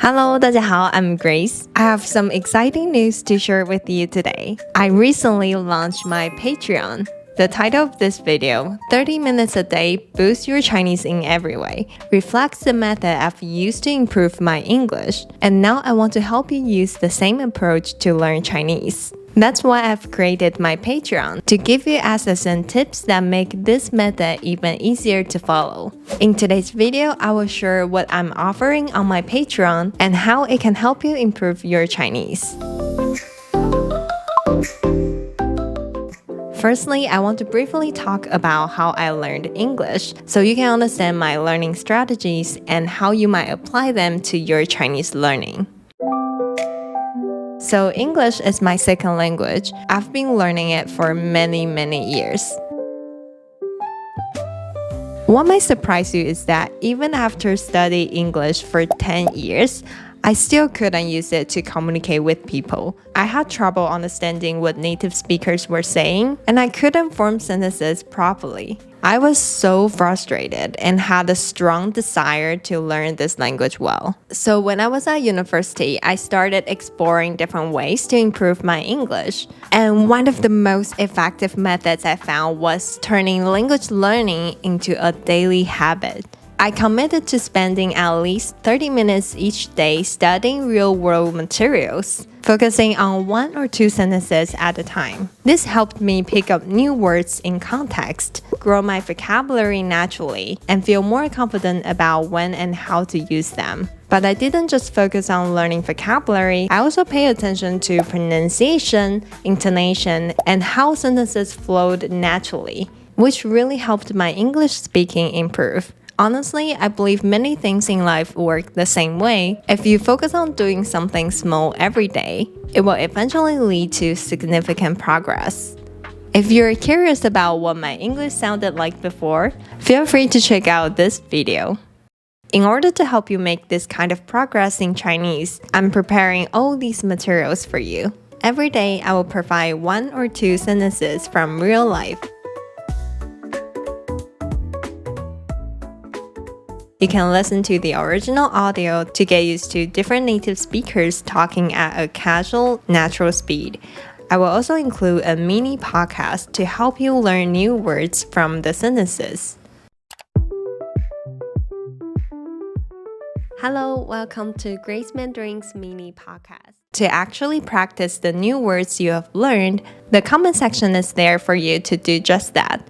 Hello, 大家好, I'm Grace. I have some exciting news to share with you today. I recently launched my Patreon. The title of this video, 30 Minutes a Day Boost Your Chinese in Every Way, reflects the method I've used to improve my English, and now I want to help you use the same approach to learn Chinese. That's why I've created my Patreon, to give you access and tips that make this method even easier to follow. In today's video, I will share what I'm offering on my Patreon and how it can help you improve your Chinese. Firstly, I want to briefly talk about how I learned English, so you can understand my learning strategies and how you might apply them to your Chinese learning. So English is my second language. I've been learning it for many years. What might surprise you is that even after studying English for 10 years, I still couldn't use it to communicate with people. I had trouble understanding what native speakers were saying, and I couldn't form sentences properly. I was so frustrated and had a strong desire to learn this language well. So when I was at university, I started exploring different ways to improve my English. And one of the most effective methods I found was turning language learning into a daily habit. I committed to spending at least 30 minutes each day studying real-world materials, focusing on 1 or 2 sentences at a time. This helped me pick up new words in context, grow my vocabulary naturally, and feel more confident about when and how to use them. But I didn't just focus on learning vocabulary, I also paid attention to pronunciation, intonation, and how sentences flowed naturally, which really helped my English speaking improve. Honestly, I believe many things in life work the same way. If you focus on doing something small every day, it will eventually lead to significant progress. If you're curious about what my English sounded like before, feel free to check out this video. In order to help you make this kind of progress in Chinese, I'm preparing all these materials for you. Every day, I will provide 1 or 2 sentences from real life. You can listen to the original audio to get used to different native speakers talking at a casual, natural speed. I will also include a mini podcast to help you learn new words from the sentences. Hello, welcome to Grace Mandarin's mini podcast. To actually practice the new words you have learned, the comment section is there for you to do just that.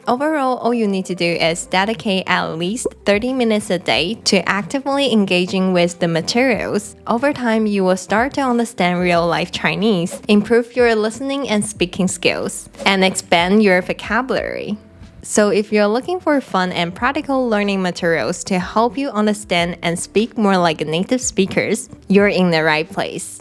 Overall, all you need to do is dedicate at least 30 minutes a day to actively engaging with the materials. Over time, you will start to understand real-life Chinese, improve your listening and speaking skills, and expand your vocabulary. So if you're looking for fun and practical learning materials to help you understand and speak more like native speakers, you're in the right place.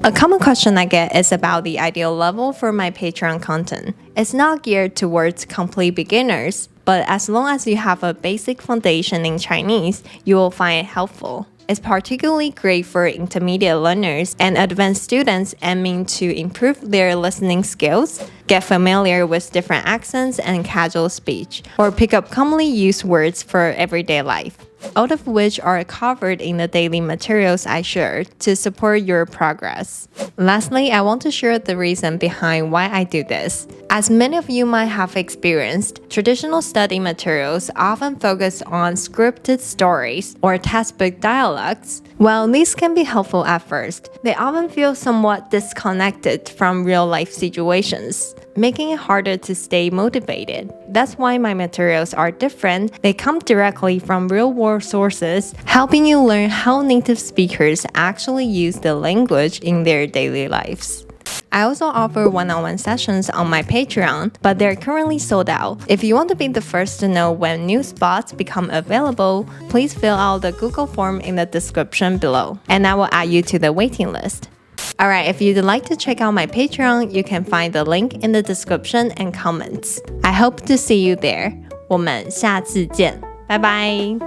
A common question I get is about the ideal level for my Patreon content. It's not geared towards complete beginners, but as long as you have a basic foundation in Chinese, you will find it helpful. It's particularly great for intermediate learners and advanced students aiming to improve their listening skills, get familiar with different accents and casual speech, or pick up commonly used words for everyday life, all of which are covered in the daily materials I share to support your progress. Lastly, I want to share the reason behind why I do this. As many of you might have experienced, traditional study materials often focus on scripted stories or textbook dialogues. While these can be helpful at first, they often feel somewhat disconnected from real-life situations, making it harder to stay motivated. That's why my materials are different. They come directly from real-world sources, helping you learn how native speakers actually use the language in their daily lives. I also offer one-on-one sessions on my Patreon, but they're currently sold out. If you want to be the first to know when new spots become available, please fill out the Google form in the description below, and I will add you to the waiting list. Alright, if you'd like to check out my Patreon, you can find the link in the description and comments. I hope to see you there. 我们下次见，拜拜。